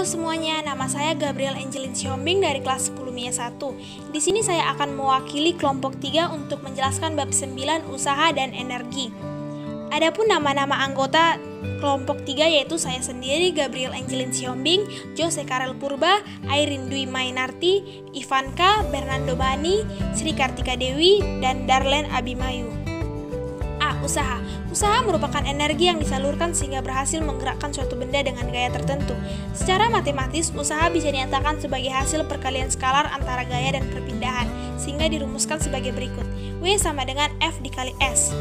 semuanya, nama saya Gabriel Angelin Siombing dari kelas 10 MIA 1. Di sini saya akan mewakili kelompok 3 untuk menjelaskan bab 9 usaha dan energi. Adapun nama-nama anggota kelompok 3 yaitu saya sendiri Gabriel Angelin Siombing, Jose Karel Purba, Airin Dwi Mainarti, Ivanka, Bernando Bani, Sri Kartika Dewi, dan Darlen Abimayu. Usaha. Usaha merupakan energi yang disalurkan sehingga berhasil menggerakkan suatu benda dengan gaya tertentu. Secara matematis, usaha bisa dinyatakan sebagai hasil perkalian skalar antara gaya dan perpindahan, sehingga dirumuskan sebagai berikut. W sama dengan F dikali S.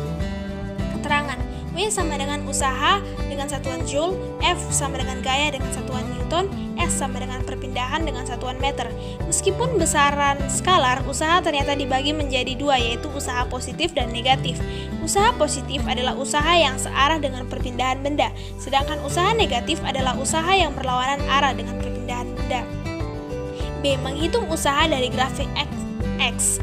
Keterangan. W sama dengan usaha dengan satuan Joule, F sama dengan gaya dengan satuan Newton, S sama dengan perpindahan dengan satuan meter. Meskipun besaran skalar, usaha ternyata dibagi menjadi dua, yaitu usaha positif dan negatif. Usaha positif adalah usaha yang searah dengan perpindahan benda, sedangkan usaha negatif adalah usaha yang berlawanan arah dengan perpindahan benda. B. Menghitung usaha dari grafik X.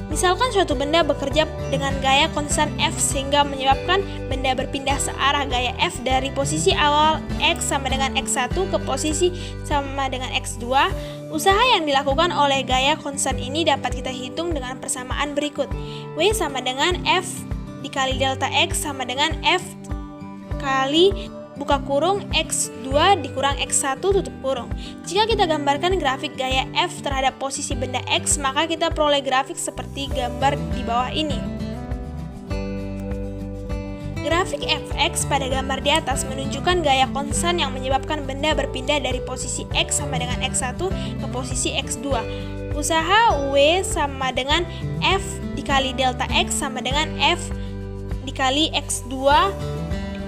Misalkan suatu benda bekerja dengan gaya konstan F sehingga menyebabkan benda berpindah searah gaya F dari posisi awal X sama dengan X1 ke posisi sama dengan X2. Usaha yang dilakukan oleh gaya konstan ini dapat kita hitung dengan persamaan berikut. W sama dengan F dikali delta X sama dengan F kali buka kurung X2 dikurang X1 tutup kurung. Jika kita gambarkan grafik gaya F terhadap posisi benda X, maka kita peroleh grafik seperti gambar di bawah ini. Grafik Fx pada gambar di atas menunjukkan gaya konstan yang menyebabkan benda berpindah dari posisi X sama dengan X1 ke posisi X2. Usaha W sama dengan F dikali delta X sama dengan F dikali X2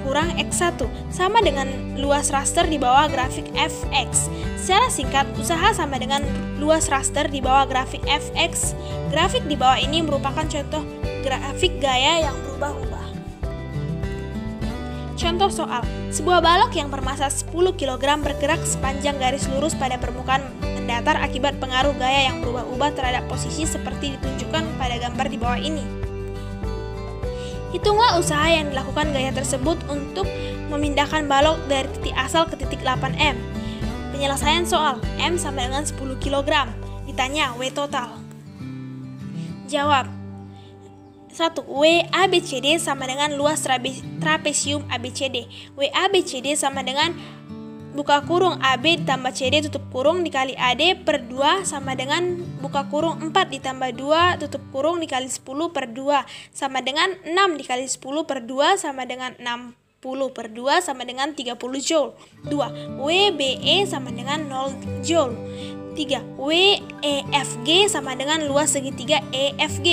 kurang X1 sama dengan luas raster di bawah grafik Fx. Secara singkat, usaha sama dengan luas raster di bawah grafik Fx. Grafik di bawah ini merupakan contoh grafik gaya yang berubah-ubah. Contoh soal, sebuah balok yang bermassa 10 kg bergerak sepanjang garis lurus pada permukaan mendatar akibat pengaruh gaya yang berubah-ubah terhadap posisi seperti ditunjukkan pada gambar di bawah ini. Hitunglah usaha yang dilakukan gaya tersebut untuk memindahkan balok dari titik asal ke titik 8M. Penyelesaian soal, M sama dengan 10 kg. Ditanya, W total. Jawab. 1. W ABCD sama dengan luas trapesium ABCD. W ABCD sama dengan buka kurung AB ditambah CD tutup kurung dikali AD per 2 sama dengan buka kurung 4 ditambah 2 tutup kurung dikali 10 per 2 sama dengan 6 dikali 10 per 2 sama dengan 60 per 2 sama dengan 30 Joule. 2. WBE sama dengan 0 Joule. 3. WEFG sama dengan luas segitiga EFG.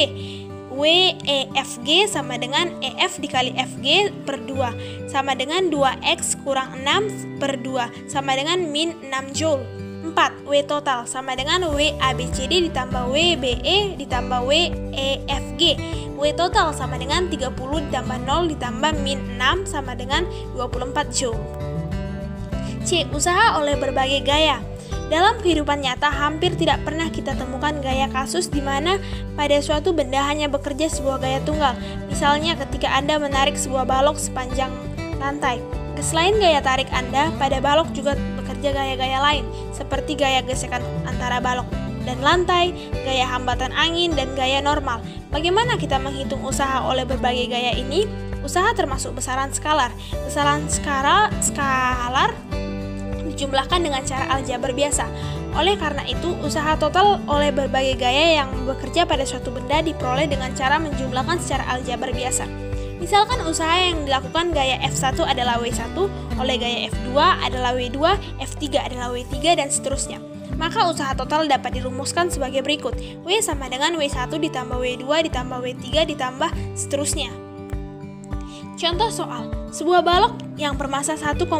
WEFG sama dengan EF dikali FG per 2 sama dengan 2X kurang 6 per 2 sama dengan min 6 Joule. 4. W total sama dengan W ABCD ditambah WBE ditambah WEFG. W total sama dengan 30 ditambah 0 ditambah min 6 sama dengan 24 Joule. C. Usaha oleh berbagai gaya. Dalam kehidupan nyata, hampir tidak pernah kita temukan gaya kasus di mana pada suatu benda hanya bekerja sebuah gaya tunggal. Misalnya ketika Anda menarik sebuah balok sepanjang lantai. Selain gaya tarik Anda, pada balok juga bekerja gaya-gaya lain, seperti gaya gesekan antara balok dan lantai, gaya hambatan angin, dan gaya normal. Bagaimana kita menghitung usaha oleh berbagai gaya ini? Usaha termasuk besaran skalar. Besaran skalar dijumlahkan dengan cara aljabar biasa. Oleh karena itu, usaha total oleh berbagai gaya yang bekerja pada suatu benda diperoleh dengan cara menjumlahkan secara aljabar biasa. Misalkan usaha yang dilakukan gaya F1 adalah W1, oleh gaya F2 adalah W2, F3 adalah W3, dan seterusnya. Maka usaha total dapat dirumuskan sebagai berikut. W sama dengan W1 ditambah W2 ditambah W3 ditambah seterusnya. Contoh soal, sebuah balok yang bermassa 1,5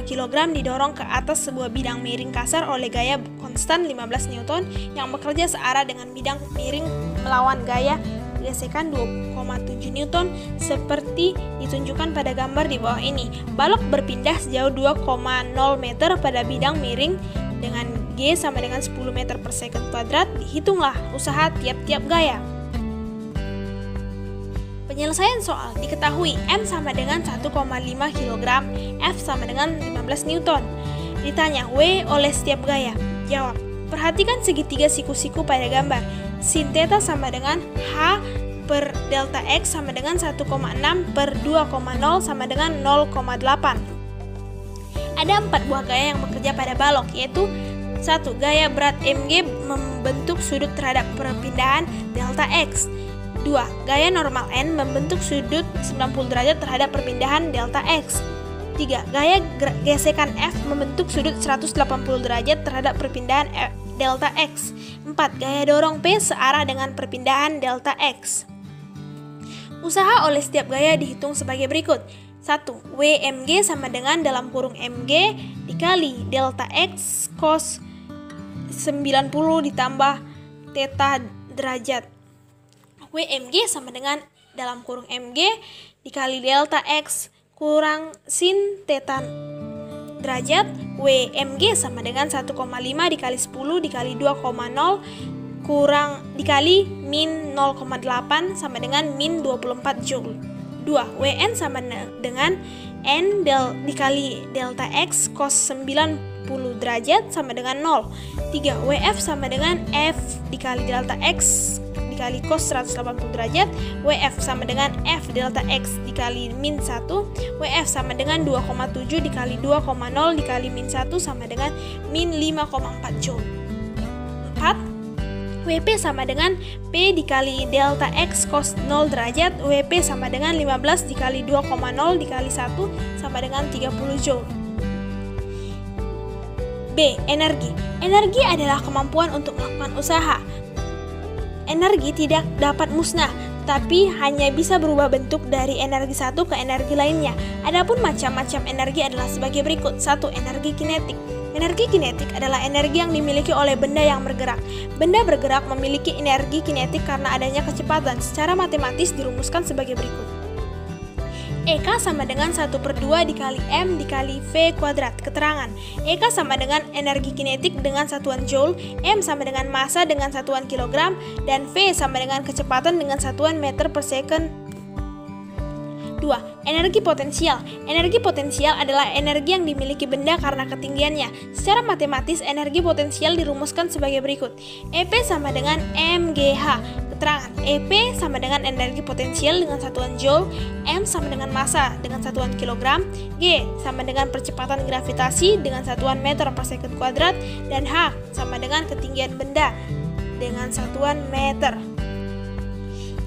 kg didorong ke atas sebuah bidang miring kasar oleh gaya konstan 15 Newton yang bekerja searah dengan bidang miring melawan gaya gesekan 2,7 Newton seperti ditunjukkan pada gambar di bawah ini. Balok berpindah sejauh 2,0 meter pada bidang miring dengan G sama dengan 10 meter per second kuadrat. Dihitunglah usaha tiap-tiap gaya. Penyelesaian soal, diketahui M sama dengan 1,5 kg, F sama dengan 15 Newton. Ditanya, W oleh setiap gaya. Jawab. Perhatikan segitiga siku-siku pada gambar. Sin theta sama dengan H per delta X sama dengan 1,6 per 2,0 sama dengan 0,8. Ada 4 buah gaya yang bekerja pada balok, yaitu 1. Gaya berat mg membentuk sudut terhadap perpindahan delta X. 2. Gaya normal N membentuk sudut 90 derajat terhadap perpindahan delta X. 3. Gaya gesekan F membentuk sudut 180 derajat terhadap perpindahan delta X. 4. Gaya dorong P searah dengan perpindahan delta X. Usaha oleh setiap gaya dihitung sebagai berikut. 1. Wmg sama dengan dalam kurung mg dikali delta X cos 90 ditambah theta derajat. Wmg sama dengan dalam kurung mg dikali delta X kurang sin theta derajat. Wmg sama dengan 1,5 dikali 10 dikali 2,0 kurang dikali min 0,8 sama dengan min 24 Joule. 2. Wn sama dengan N dikali delta X cos 90 derajat sama dengan 0. 3. Wf sama dengan F dikali delta X dikali cos 180 derajat. Wf sama dengan F delta X dikali min 1. Wf sama dengan 2,7 dikali 2,0 dikali min 1 sama dengan min 5,4 Joule. 4. Wp sama dengan P dikali delta X cos 0 derajat. Wp sama dengan 15 dikali 2,0 dikali 1 sama dengan 30 Joule. B. Energi. Energi adalah kemampuan untuk melakukan usaha. Energi tidak dapat musnah, tapi hanya bisa berubah bentuk dari energi satu ke energi lainnya. Adapun macam-macam energi adalah sebagai berikut. 1. Energi kinetik. Energi kinetik adalah energi yang dimiliki oleh benda yang bergerak. Benda bergerak memiliki energi kinetik karena adanya kecepatan. Secara matematis dirumuskan sebagai berikut. EK sama dengan 1/2 dikali M dikali V kuadrat. Keterangan. EK sama dengan energi kinetik dengan satuan Joule, M sama dengan massa dengan satuan kilogram, dan V sama dengan kecepatan dengan satuan meter per second. 2. Energi potensial. Energi potensial adalah energi yang dimiliki benda karena ketinggiannya. Secara matematis, energi potensial dirumuskan sebagai berikut. EP sama dengan mgh. Keterangan. EP sama dengan energi potensial dengan satuan Joule, M sama dengan massa dengan satuan kilogram, G sama dengan percepatan gravitasi dengan satuan meter per second kuadrat, dan H sama dengan ketinggian benda dengan satuan meter.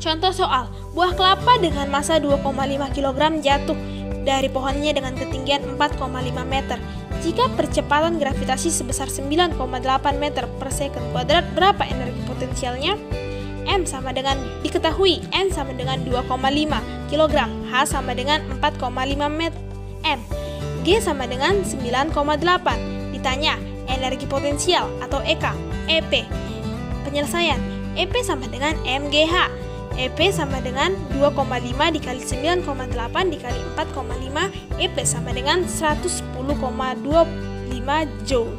Contoh soal, buah kelapa dengan massa 2,5 kg jatuh dari pohonnya dengan ketinggian 4,5 meter. Jika percepatan gravitasi sebesar 9,8 meter per second kuadrat, berapa energi potensialnya? M sama dengan diketahui, N sama dengan 2,5 kg, H sama dengan 4,5 m, G sama dengan 9,8. Ditanya, energi potensial atau EK, EP. Penyelesaian, EP sama dengan mgh. EP sama dengan 2,5 dikali 9,8 dikali 4,5, EP sama dengan 110,25 Joule.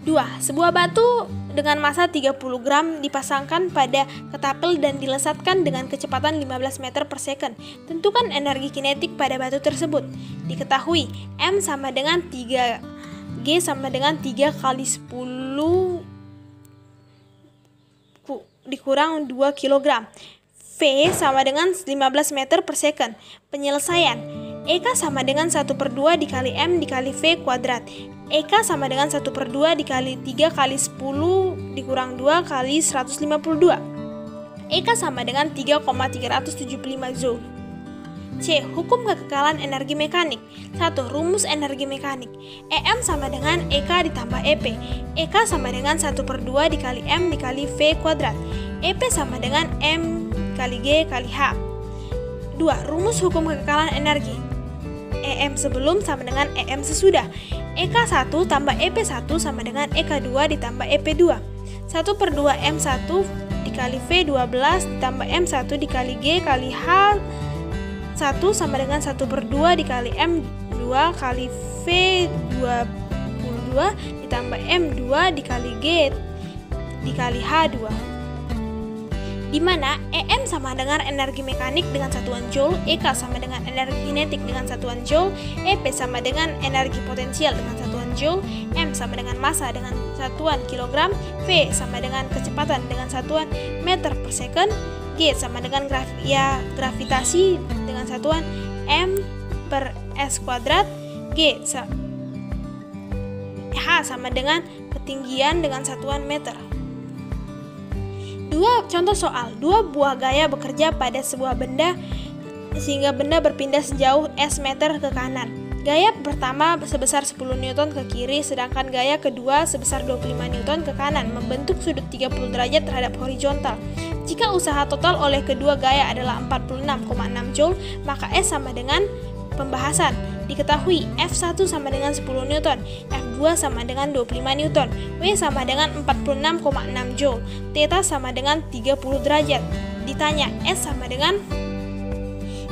2. Sebuah batu dengan massa 30 gram dipasangkan pada ketapel dan dilesatkan dengan kecepatan 15 meter per second. Tentukan energi kinetik pada batu tersebut. Diketahui, M sama dengan 3, G sama dengan 3 kali 10 dikurang 2 kg. V sama dengan 15 meter per second. Penyelesaian, EK sama dengan 1/2 dikali M dikali V kuadrat. EK sama dengan 1/2 dikali 3 kali 10 dikurang 2 kali 152. EK sama dengan 3,375 Joule. C. Hukum kekekalan energi mekanik. 1. Rumus energi mekanik. EM sama dengan EK ditambah EP. EK sama dengan 1/2 dikali M dikali V kuadrat. EP sama dengan M kali G kali H. 2. Rumus hukum kekekalan energi. EM sebelum sama dengan EM sesudah. EK1 tambah EP1 sama dengan EK2 ditambah EP2. 1/2 M1 dikali V12 ditambah M1 dikali G kali H1 sama dengan 1/2 dikali M2 kali V22 ditambah M2 dikali G dikali H2. di mana EM sama dengan energi mekanik dengan satuan Joule, EK sama dengan energi kinetik dengan satuan Joule, EP sama dengan energi potensial dengan satuan Joule, M sama dengan massa dengan satuan kilogram, V sama dengan kecepatan dengan satuan meter per second, G sama dengan gravitasi dengan satuan M per S kuadrat, H sama dengan ketinggian dengan satuan meter. Contoh soal, dua buah gaya bekerja pada sebuah benda sehingga benda berpindah sejauh S meter ke kanan. Gaya pertama sebesar 10 Newton ke kiri, sedangkan gaya kedua sebesar 25 Newton ke kanan, membentuk sudut 30 derajat terhadap horizontal. Jika usaha total oleh kedua gaya adalah 46,6 Joule, maka S sama dengan pembahasan. Diketahui F1 sama dengan 10 Newton, F2 sama dengan 25 Newton, W sama dengan 46,6 Joule, Theta sama dengan 30 derajat. Ditanya S sama dengan,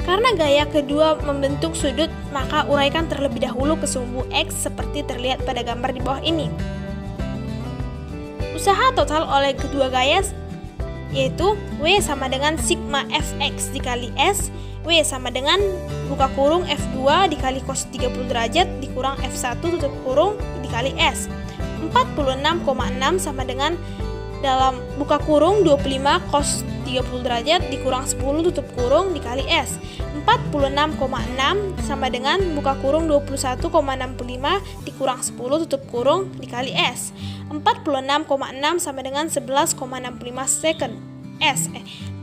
karena gaya kedua membentuk sudut, maka uraikan terlebih dahulu ke sumbu X seperti terlihat pada gambar di bawah ini. Usaha total oleh kedua gaya yaitu W sama dengan sigma Fx dikali S, W sama dengan buka kurung F2 dikali cos 30 derajat dikurang F1 tutup kurung dikali S. 46,6 sama dengan dalam buka kurung 25 cos 30 derajat dikurang 10 tutup kurung dikali S. 46,6 sama dengan buka kurung 21,65 dikurang 10 tutup kurung dikali S. 46,6 sama dengan 11,65 second S.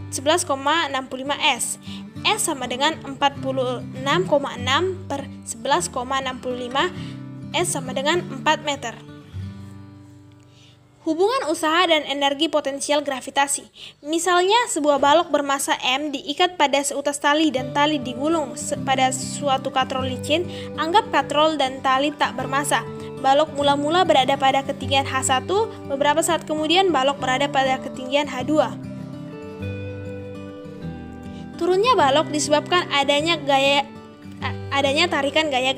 11,65 S. S sama dengan 46,6 per 11,65 S sama dengan 4 meter. Hubungan usaha dan energi potensial gravitasi. Misalnya sebuah balok bermasa M diikat pada seutas tali dan tali digulung pada suatu katrol licin, anggap katrol dan tali tak bermasa. Balok mula-mula berada pada ketinggian H1, beberapa saat kemudian balok berada pada ketinggian H2. Turunnya balok disebabkan adanya tarikan gaya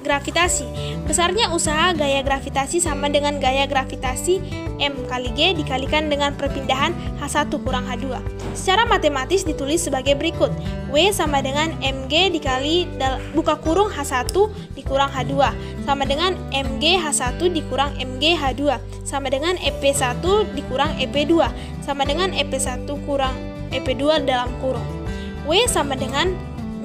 gravitasi. Besarnya usaha gaya gravitasi sama dengan gaya gravitasi M kali G dikalikan dengan perpindahan H1 kurang H2. Secara matematis ditulis sebagai berikut. W sama dengan Mg dikali buka kurung H1 dikurang H2 sama dengan Mg H1 dikurang Mg H2 sama dengan EP1 dikurang EP2 sama dengan EP1 kurang EP2 dalam kurung. W sama dengan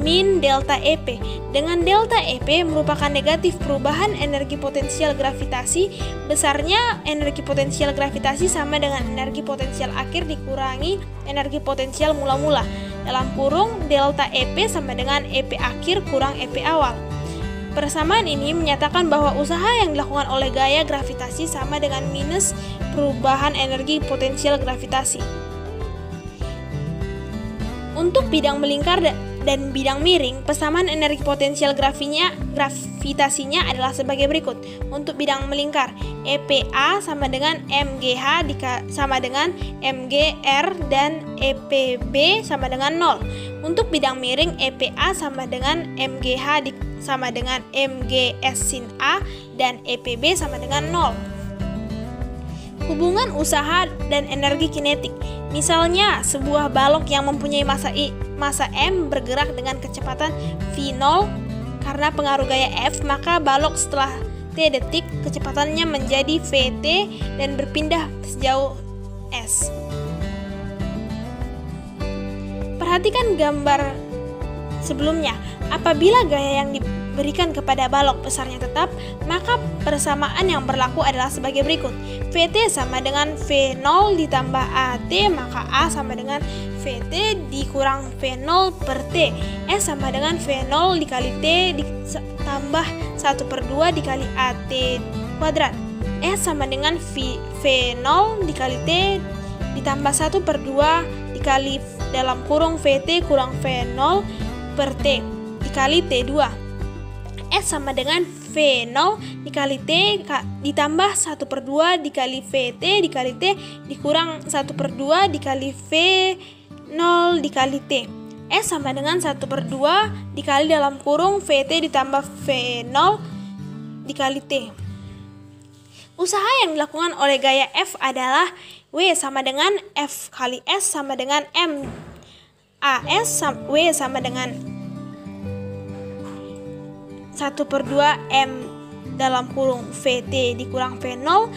min delta EP. Dengan delta EP merupakan negatif perubahan energi potensial gravitasi. Besarnya energi potensial gravitasi sama dengan energi potensial akhir dikurangi energi potensial mula-mula. Dalam kurung delta EP sama dengan EP akhir kurang EP awal. Persamaan ini menyatakan bahwa usaha yang dilakukan oleh gaya gravitasi sama dengan minus perubahan energi potensial gravitasi. Untuk bidang melingkar dan bidang miring, persamaan energi potensial gravitasinya adalah sebagai berikut. Untuk bidang melingkar, EPA sama dengan MGH sama dengan MGR dan EPB sama dengan 0. Untuk bidang miring, EPA sama dengan MGH sama dengan MGS sin A dan EPB sama dengan 0. Hubungan usaha dan energi kinetik. Misalnya, sebuah balok yang mempunyai massa M bergerak dengan kecepatan V0 karena pengaruh gaya F, maka balok setelah T detik kecepatannya menjadi Vt dan berpindah sejauh S. Perhatikan gambar sebelumnya. Apabila gaya yang diberikan kepada balok besarnya tetap, maka persamaan yang berlaku adalah sebagai berikut. Vt sama dengan V0 ditambah AT, maka A sama dengan Vt dikurang V0 per T. S sama dengan V0 dikali T ditambah 1/2 dikali AT kuadrat. S sama dengan V0 dikali T ditambah 1/2 dikali dalam kurung Vt kurang V0 per T dikali T2. S sama dengan V0 dikali T ditambah 1/2 dikali Vt dikali T dikurang 1/2 dikali V0 dikali T. S sama dengan 1/2 dikali dalam kurung Vt ditambah V0 dikali T. Usaha yang dilakukan oleh gaya F adalah W sama dengan F kali S sama dengan M. W sama dengan 1/2 M dalam kurung VT dikurang V0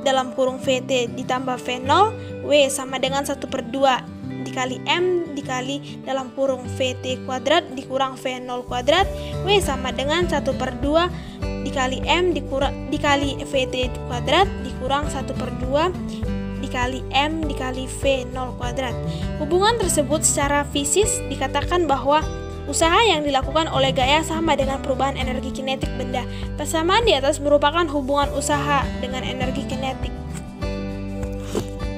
dalam kurung VT ditambah V0. W sama dengan 1/2 dikali M dikali dalam kurung VT kuadrat dikurang V0 kuadrat. W sama dengan 1/2 dikali M dikali VT kuadrat dikurang 1/2 dikali M dikali V0 kuadrat. Hubungan tersebut secara fisis dikatakan bahwa usaha yang dilakukan oleh gaya sama dengan perubahan energi kinetik benda. Persamaan di atas merupakan hubungan usaha dengan energi kinetik.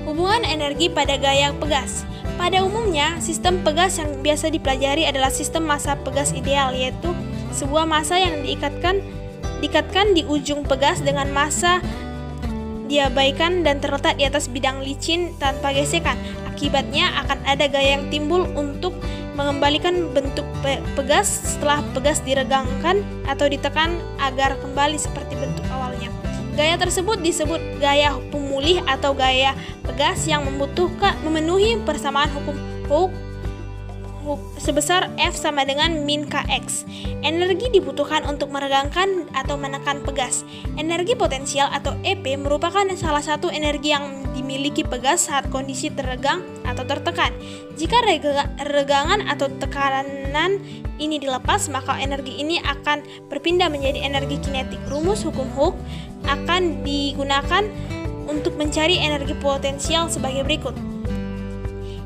Hubungan energi pada gaya pegas. Pada umumnya, sistem pegas yang biasa dipelajari adalah sistem massa pegas ideal, yaitu sebuah massa yang diikatkan di ujung pegas dengan massa diabaikan dan terletak di atas bidang licin tanpa gesekan. Akibatnya akan ada gaya yang timbul untuk mengembalikan bentuk pegas setelah pegas diregangkan atau ditekan agar kembali seperti bentuk awalnya. Gaya tersebut disebut gaya pemulih atau gaya pegas yang memenuhi persamaan hukum Hooke sebesar F sama dengan min Kx. Energi dibutuhkan untuk meregangkan atau menekan pegas. Energi potensial atau EP merupakan salah satu energi yang dimiliki pegas saat kondisi teregang atau tertekan. Jika regangan atau tekanan ini dilepas, maka energi ini akan berpindah menjadi energi kinetik. Rumus hukum Hooke akan digunakan untuk mencari energi potensial sebagai berikut.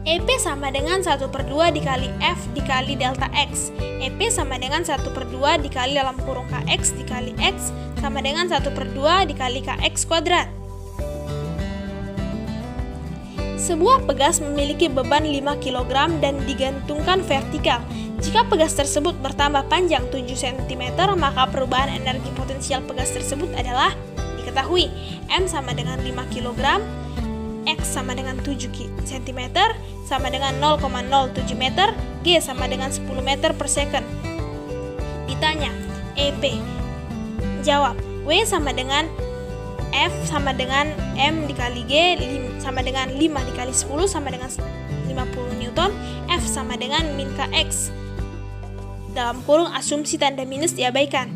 EP sama dengan 1/2 dikali F dikali delta X. EP sama dengan 1/2 dikali dalam kurung Kx dikali X sama dengan 1/2 dikali Kx kuadrat. Sebuah pegas memiliki beban 5 kg dan digantungkan vertikal. Jika pegas tersebut bertambah panjang 7 cm, maka perubahan energi potensial pegas tersebut adalah diketahui. M sama dengan 5 kg, X sama dengan 7 cm, sama dengan 0,07 meter, G sama dengan 10 meter per second. Ditanya, EP. Jawab, W sama dengan F sama dengan M dikali G sama dengan 5 dikali 10 sama dengan 50 Newton, F sama dengan min Kx. Dalam kurung asumsi tanda minus diabaikan.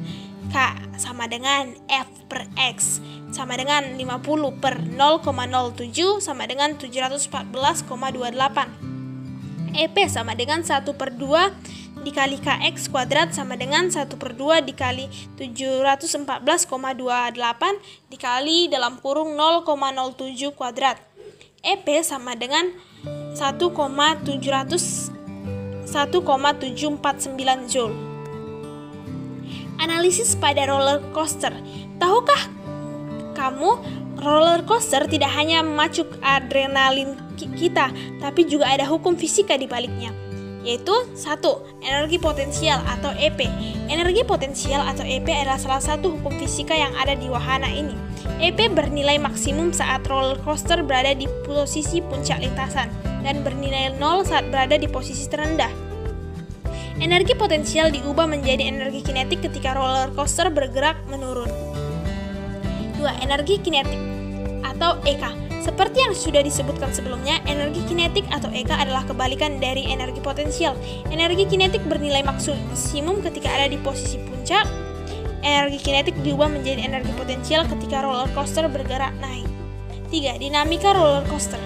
K sama dengan F per X sama dengan 50 per 0,07 sama dengan 714,28. EP sama dengan 1/2 dikali Kx kuadrat sama dengan 1/2 dikali 714,28 dikali dalam kurung 0,07 kuadrat. EP sama dengan 1,749 Joule. Analisis pada roller coaster. Tahukah kamu, roller coaster tidak hanya memacu adrenalin kita, tapi juga ada hukum fisika di baliknya, yaitu 1. Energi potensial atau EP. Energi potensial atau EP adalah salah satu hukum fisika yang ada di wahana ini. EP bernilai maksimum saat roller coaster berada di posisi puncak lintasan dan bernilai 0 saat berada di posisi terendah. Energi potensial diubah menjadi energi kinetik ketika roller coaster bergerak menurun. 2. Energi kinetik atau EK. Seperti yang sudah disebutkan sebelumnya, energi kinetik atau EK adalah kebalikan dari energi potensial. Energi kinetik bernilai maksimum ketika ada di posisi puncak. Energi kinetik diubah menjadi energi potensial ketika roller coaster bergerak naik. 3. Dinamika roller coaster.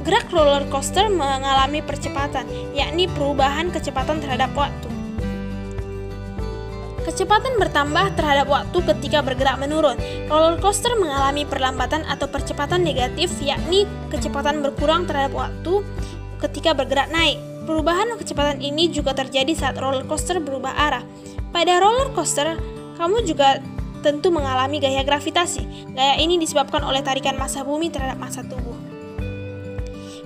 Gerak roller coaster mengalami percepatan, yakni perubahan kecepatan terhadap waktu. Kecepatan bertambah terhadap waktu ketika bergerak menurun. Roller coaster mengalami perlambatan atau percepatan negatif, yakni kecepatan berkurang terhadap waktu ketika bergerak naik. Perubahan kecepatan ini juga terjadi saat roller coaster berubah arah. Pada roller coaster, kamu juga tentu mengalami gaya gravitasi. Gaya ini disebabkan oleh tarikan massa bumi terhadap massa tubuh.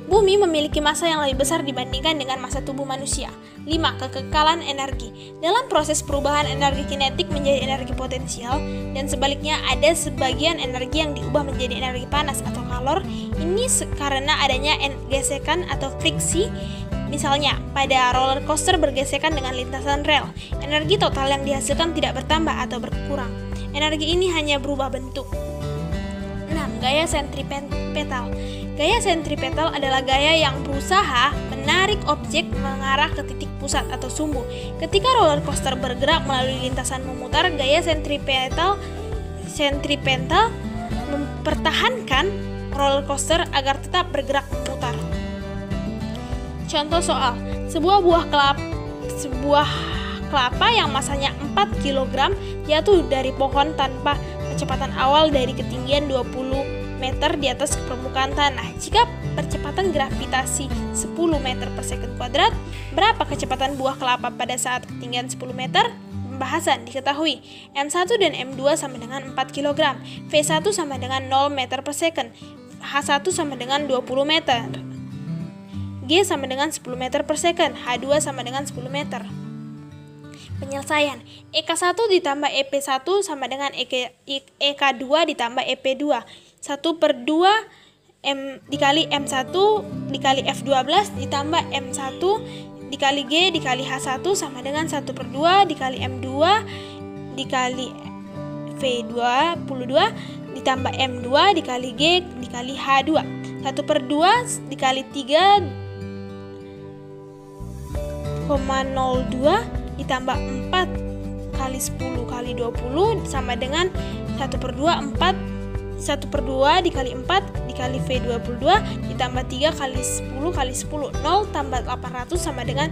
Bumi memiliki massa yang lebih besar dibandingkan dengan massa tubuh manusia. 5. Kekekalan energi. Dalam proses perubahan energi kinetik menjadi energi potensial dan sebaliknya, ada sebagian energi yang diubah menjadi energi panas atau kalor. Ini karena adanya gesekan atau friksi. Misalnya, pada roller coaster bergesekan dengan lintasan rel. Energi total yang dihasilkan tidak bertambah atau berkurang. Energi ini hanya berubah bentuk. 6. 6. Gaya sentripetal. Gaya sentripetal adalah gaya yang berusaha menarik objek mengarah ke titik pusat atau sumbu. Ketika roller coaster bergerak melalui lintasan memutar, gaya sentripetal mempertahankan roller coaster agar tetap bergerak memutar. Contoh soal: sebuah kelapa yang masanya 4 kg jatuh dari pohon tanpa kecepatan awal dari ketinggian 20 meter di atas permukaan tanah. Jika percepatan gravitasi 10 meter per second kuadrat, berapa kecepatan buah kelapa pada saat ketinggian 10 meter? Pembahasan: diketahui M1 dan M2 sama dengan 4 kg, V1 sama dengan 0 meter per second, H1 sama dengan 20 meter, G sama dengan 10 meter per second, H2 sama dengan 10 meter. Penyelesaian: EK1 ditambah EP1 sama dengan EK2 ditambah EP2. 1/2 dikali M1 dikali F12 ditambah M1 dikali G dikali H1 sama dengan 1/2 dikali M2 dikali V22 ditambah M2 dikali G dikali H2. 1/2 dikali 3,02 ditambah 4 kali 10 kali 20 sama dengan 1/2 dikali 4 dikali V22 ditambah 3 kali 10 kali 10 0 tambah 800 sama dengan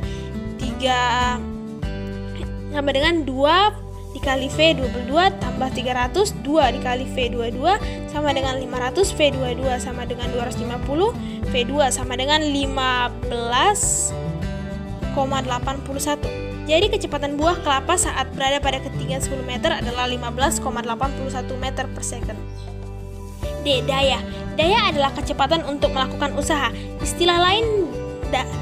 2 dikali V22 tambah 300 2 dikali V22 sama dengan 500 V22 sama dengan 250 V2 sama dengan 15,81. Jadi kecepatan buah kelapa saat berada pada ketinggian 10 meter adalah 15,81 meter per second. D. Daya. Daya adalah kecepatan untuk melakukan usaha. Istilah lain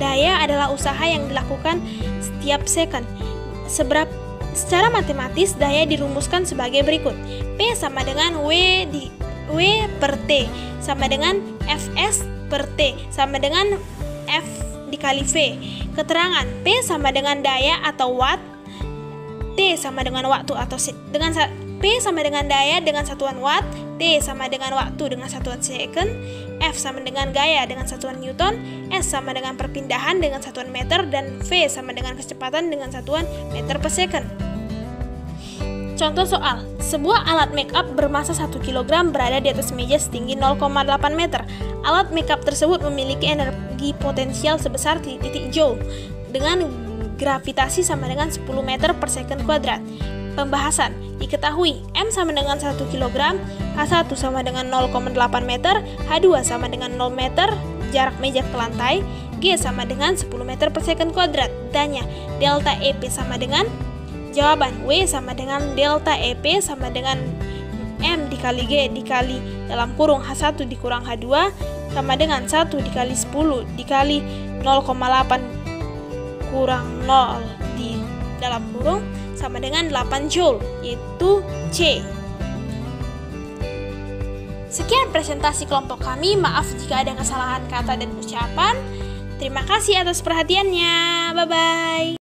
daya adalah usaha yang dilakukan setiap second. Secara matematis, daya dirumuskan sebagai berikut. P sama dengan W per T sama dengan Fs per T sama dengan F dikali V. Keterangan: P sama dengan daya atau watt, T sama dengan waktu atau P sama dengan daya dengan satuan watt, T sama dengan waktu dengan satuan second, F sama dengan gaya dengan satuan newton, S sama dengan perpindahan dengan satuan meter, dan V sama dengan kecepatan dengan satuan meter per second. Contoh soal: sebuah alat make up bermasa 1 kg berada di atas meja setinggi 0,8 meter. Alat make up tersebut memiliki energi potensial sebesar titik joule dengan gravitasi sama dengan 10 meter per second kuadrat. Pembahasan: diketahui M sama dengan 1 kg, H1 sama dengan 0,8 meter, H2 sama dengan 0 meter, jarak meja ke lantai, G sama dengan 10 meter per second kuadrat. Tanya: delta EP sama dengan? Jawaban: W sama dengan delta EP sama dengan M dikali G dikali dalam kurung H1 dikurang H2 sama dengan 1 dikali 10 dikali 0,8 kurang 0 di dalam kurung sama dengan 8 joule, yaitu C. Sekian presentasi kelompok kami. Maaf jika ada kesalahan kata dan ucapan. Terima kasih atas perhatiannya. Bye-bye.